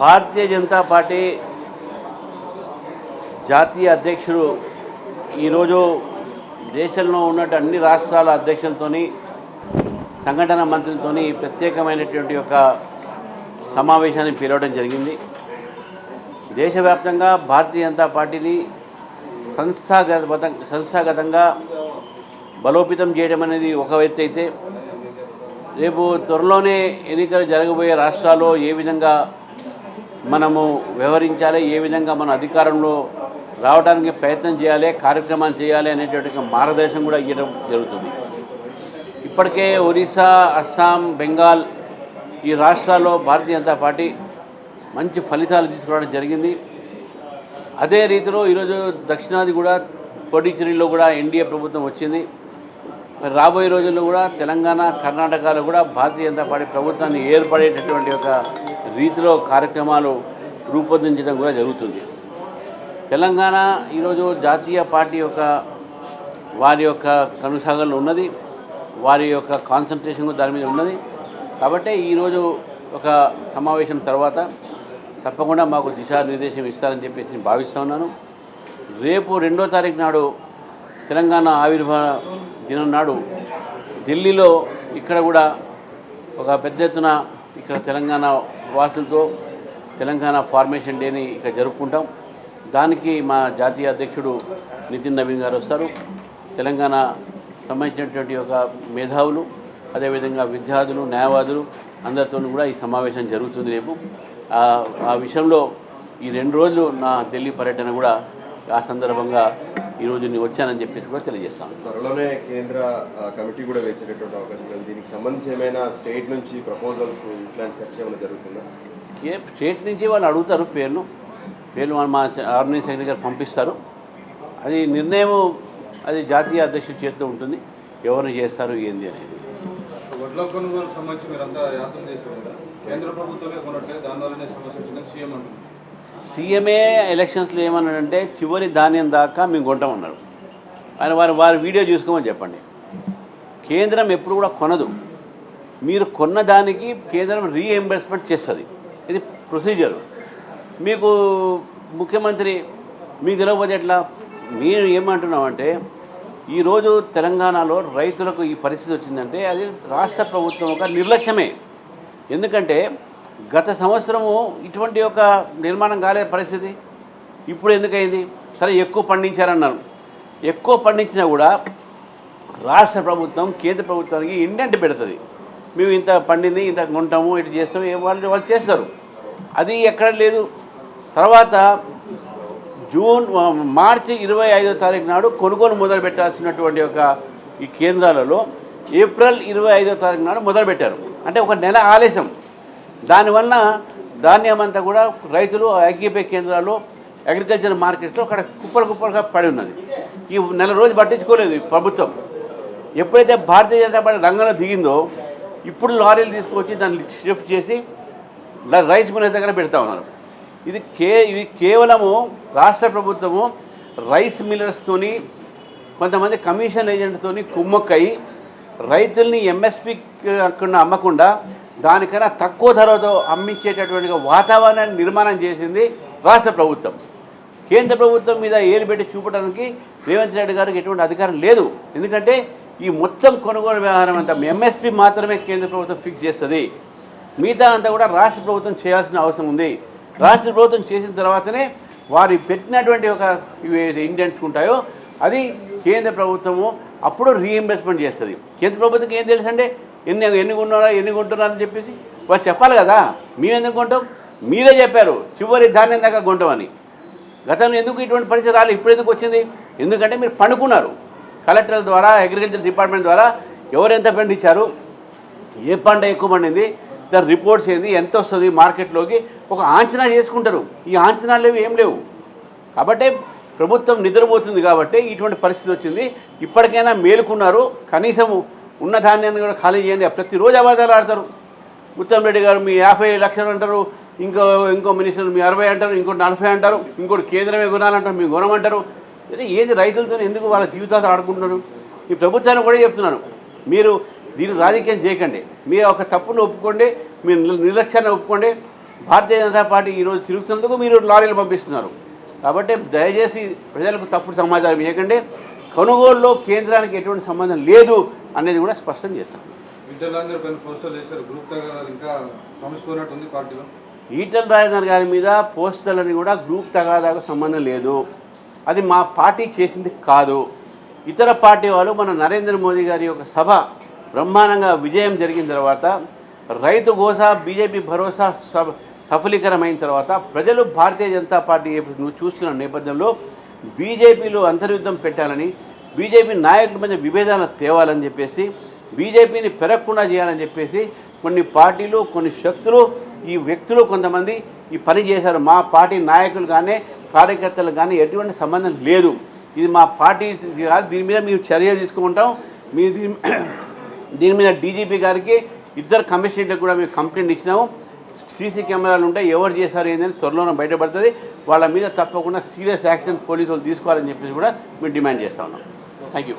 Bharatiya Janata party జాతీయ అధ్యక్షుడు ఈరోజు దేశంలో ఉన్నట్టు అన్ని రాష్ట్రాల అధ్యక్షులతో సంఘటన మంత్రులతో ప్రత్యేకమైనటువంటి ఒక సమావేశాన్ని పిలవడం జరిగింది. దేశవ్యాప్తంగా భారతీయ జనతా పార్టీని సంస్థాగతంగా బలోపేతం చేయడం అనేది ఒక వ్యక్తి అయితే, రేపు త్వరలోనే ఎన్నికలు జరగబోయే రాష్ట్రాల్లో ఏ విధంగా మనము వ్యవహరించాలి, ఏ విధంగా మన అధికారంలో రావడానికి ప్రయత్నం చేయాలి, కార్యక్రమాలు చేయాలి అనేటువంటి మార్గదర్శనం కూడా ఇవ్వడం జరుగుతుంది. ఇప్పటికే ఒరిస్సా, అస్సాం, బెంగాల్ ఈ రాష్ట్రాల్లో భారతీయ జనతా పార్టీ మంచి ఫలితాలు తీసుకురావడం జరిగింది. అదే రీతిలో ఈరోజు దక్షిణాది కూడా పుదుచ్చేరిలో కూడా ఎన్డీఏ ప్రభుత్వం వచ్చింది. మరి రాబోయే రోజుల్లో కూడా తెలంగాణ, కర్ణాటకలో కూడా భారతీయ జనతా పార్టీ ప్రభుత్వాన్ని ఏర్పడేటటువంటి ఒక రీతిలో కార్యక్రమాలు రూపొందించడం కూడా జరుగుతుంది. తెలంగాణ ఈరోజు జాతీయ పార్టీ వారి యొక్క కొనసాగంలో ఉన్నది, వారి యొక్క కాన్సన్ట్రేషన్ దాని మీద ఉన్నది. కాబట్టి ఈరోజు ఒక సమావేశం తర్వాత తప్పకుండా మాకు దిశానిర్దేశం ఇస్తారని చెప్పేసి భావిస్తూ ఉన్నాను. రేపు 2వ తారీఖు నాడు తెలంగాణ ఆవిర్భావ దినం నాడు ఢిల్లీలో ఇక్కడ కూడా ఒక పెద్ద ఎత్తున ఇక్కడ తెలంగాణ వాసులతో తెలంగాణ ఫార్మేషన్ డేని ఇక్కడ జరుపుకుంటాం. దానికి మా జాతీయ అధ్యక్షుడు నితిన్ నవీన్ గారు వస్తారు. తెలంగాణ సంబంధించినటువంటి ఒక మేధావులు, అదేవిధంగా విద్యార్థులు, న్యాయవాదులు అందరితో కూడా ఈ సమావేశం జరుగుతుంది రేపు. ఆ విషయంలో ఈ 2 రోజులు నా ఢిల్లీ పర్యటన కూడా ఆ సందర్భంగా ఈరోజు నేను వచ్చానని చెప్పేసి కూడా తెలియజేస్తాను. త్వరలోనే కేంద్ర కమిటీ కూడా వేసేటటువంటి అవకాశం ఉంది. దీనికి సంబంధించి ఏమైనా స్టేట్ నుంచి ప్రపోజల్స్ ఇట్లాంటి చర్చ ఏమైనా జరుగుతుందా? స్టేట్ నుంచి వాళ్ళు అడుగుతారు పేర్లు మా ఆర్గనైజింగ్ సెక్రటరీ గారు పంపిస్తారు. అది నిర్ణయం అది జాతీయ అధ్యక్షుడి చేతిలో ఉంటుంది, ఎవరిని చేస్తారు ఏంది అనేది. వడ్ల కొనుగోలు సంబంధించి మీరంతా యాత్ర చేశారు కదా, కేంద్ర ప్రభుత్వమే కొనట్లేదు, దానివల్లనే సమస్య వచ్చిందని సీఎం అంటున్నారు. సీఎంఏ ఎలక్షన్స్లో ఏమన్నాడంటే చివరి ధాన్యం దాకా మేము కొంటామన్నారు. ఆయన వారి వీడియో చూసుకోమని చెప్పండి. కేంద్రం ఎప్పుడు కూడా కొనదు, మీరు కొన్న దానికి కేంద్రం రీఎంబర్స్మెంట్ చేస్తుంది. ఇది ప్రొసీజర్. మీకు ముఖ్యమంత్రి మీకు తెలియకపోతే ఎట్లా? నేను ఏమంటున్నామంటే ఈరోజు తెలంగాణలో రైతులకు ఈ పరిస్థితి వచ్చిందంటే అది రాష్ట్ర ప్రభుత్వం ఒక నిర్లక్ష్యమే. ఎందుకంటే గత సంవత్సరము ఇటువంటి ఒక నిర్మాణం కాలే పరిస్థితి, ఇప్పుడు ఎందుకైంది? సరే ఎక్కువ పండించారన్నారు, ఎక్కువ పండించినా కూడా రాష్ట్ర ప్రభుత్వం కేంద్ర ప్రభుత్వానికి ఇండెంట్ పెడుతుంది. మేము ఇంత పండింది ఇంత కొంటాము, ఇటు చేస్తాము, వాళ్ళు చేస్తారు. అది ఎక్కడ లేదు. తర్వాత మార్చి 25వ తారీఖు నాడు కొనుగోలు మొదలు పెట్టాల్సినటువంటి ఈ కేంద్రాలలో ఏప్రిల్ 25వ తారీఖు నాడు మొదలుపెట్టారు. అంటే ఒక నెల ఆలస్యం. దానివల్ల ధాన్యం అంతా కూడా రైతులు ఐక్యపై కేంద్రాల్లో అగ్రికల్చర్ మార్కెట్లో అక్కడ కుప్పలుగా పడి ఉన్నది. ఈ నెల రోజు పట్టించుకోలేదు ప్రభుత్వం. ఎప్పుడైతే భారతీయ జనతా పార్టీ రంగంలో దిగిందో ఇప్పుడు లారీలు తీసుకొచ్చి దాన్ని షిఫ్ట్ చేసి రైస్ మిల్ దగ్గర పెడతా ఉన్నారు. ఇది కేవలము రాష్ట్ర ప్రభుత్వము రైస్ మిల్లర్స్తోని కొంతమంది కమిషన్ ఏజెంట్తోని కుమ్మక్కయి రైతుల్ని ఎంఎస్పి అక్కడ అమ్మకుండా దానికన్నా తక్కువ ధరతో అమ్మించేటటువంటి వాతావరణాన్ని నిర్మాణం చేసింది రాష్ట్ర ప్రభుత్వం. కేంద్ర ప్రభుత్వం మీద ఏలు పెట్టి చూపడానికి రేవంత్ రెడ్డి గారికి ఎటువంటి అధికారం లేదు. ఎందుకంటే ఈ మొత్తం కొనుగోలు వ్యవహారం అంతా ఎంఎస్పి మాత్రమే కేంద్ర ప్రభుత్వం ఫిక్స్ చేస్తుంది. మిగతా అంతా కూడా రాష్ట్ర ప్రభుత్వం చేయాల్సిన అవసరం ఉంది. రాష్ట్ర ప్రభుత్వం చేసిన తర్వాతనే వారు పెట్టినటువంటి ఇండెంట్స్ ఉంటాయో అది కేంద్ర ప్రభుత్వము అప్పుడు రీఎంబర్స్మెంట్ చేస్తుంది. కేంద్ర ప్రభుత్వంకి ఏం తెలుసు అంటే ఎన్ని కొంటున్నారని చెప్పేసి వాళ్ళు చెప్పాలి కదా. మేము ఎందుకు కొంటాం? మీరే చెప్పారు చివరి ధాన్యం దాకా కొంటామని. గతంలో ఎందుకు ఇటువంటి పరిస్థితి రాలేదు, ఇప్పుడు ఎందుకు వచ్చింది? ఎందుకంటే మీరు పండుకున్నారు. కలెక్టర్ల ద్వారా, అగ్రికల్చర్ డిపార్ట్మెంట్ ద్వారా ఎవరు ఎంత పండించారు, ఏ పంట ఎక్కువ పండింది, దాని రిపోర్ట్స్ ఏంది, ఎంత వస్తుంది మార్కెట్లోకి ఒక అంచనా చేసుకుంటారు. ఈ అంచనాలు ఏం లేవు. కాబట్టి ప్రభుత్వం నిద్రపోతుంది కాబట్టి ఇటువంటి పరిస్థితి వచ్చింది. ఇప్పటికైనా మేలుకున్నారు. కనీసం ఉన్న ధాన్యాన్ని కూడా ఖాళీ చేయండి. ప్రతిరోజు అబద్ధాలు ఆడతారు. ఉత్తమ్ రెడ్డి గారు మీ 50 లక్షలు అంటారు, ఇంకో మినిస్టర్ మీ 60 అంటారు, ఇంకోటి 40 అంటారు, ఇంకోటి కేంద్రమే కొనాలంటారు, మీ కొనమంటారు. ఏది రైతులతో ఎందుకు వాళ్ళ జీవితాలు ఆడుకుంటున్నారు? ఈ ప్రభుత్వాన్ని కూడా చెప్తున్నాను, మీరు దీన్ని రాజకీయం చేయకండి. మీ ఒక తప్పును ఒప్పుకోండి, మీ నిర్లక్ష్యాన్ని ఒప్పుకోండి. భారతీయ జనతా పార్టీ ఈరోజు తిరుగుతున్నందుకు మీరు లారీలు పంపిస్తున్నారు. కాబట్టి దయచేసి ప్రజలకు తప్పుడు సమాచారం ఇవ్వకండి. కొనుగోలులో కేంద్రానికి ఎటువంటి సంబంధం లేదు అనేది కూడా స్పష్టం చేస్తాం. విద్యార్థులందరూ పైన పోస్టర్లు వేశారు, గ్రూప్ ఇంకా సమస్యపోయినట్టు ఉంది పార్టీలో. ఈటల రాజేందర్ గారి మీద పోస్టర్లని కూడా గ్రూప్ తగాదాకు సంబంధం లేదు. అది మా పార్టీ చేసింది కాదు. ఇతర పార్టీ వాళ్ళు మన నరేంద్ర మోదీ గారి యొక్క సభ బ్రహ్మాండంగా విజయం జరిగిన తర్వాత, రైతు గోసా బీజేపీ భరోసా సఫలీకరమైన తర్వాత ప్రజలు భారతీయ జనతా పార్టీ నువ్వు చూస్తున్న నేపథ్యంలో బీజేపీలో అంతర్యుద్ధం పెట్టాలని, బీజేపీ నాయకుల మధ్య విభేదాలను తేవాలని చెప్పేసి, బీజేపీని పెరగకుండా చేయాలని చెప్పేసి కొన్ని పార్టీలు, కొన్ని శక్తులు, ఈ వ్యక్తులు కొంతమంది ఈ పని చేశారు. మా పార్టీ నాయకులు కానీ కార్యకర్తలు కానీ ఎటువంటి సంబంధం లేదు. ఇది మా పార్టీ కాదు. దీని మీద మేము చర్య తీసుకుంటాం. మీరు దీని మీద డీజీపీ గారికి, ఇద్దరు కమిషనర్లకు కూడా మేము కంప్లైంట్ ఇచ్చినాము. సీసీ కెమెరాలు ఉంటే ఎవరు చేశారు ఏంటని త్వరలోనే బయటపడుతుంది. వాళ్ళ మీద తప్పకుండా సీరియస్ యాక్షన్ పోలీసులు తీసుకోవాలని చెప్పేసి కూడా మేము డిమాండ్ చేస్తా ఉన్నాం. Thank you.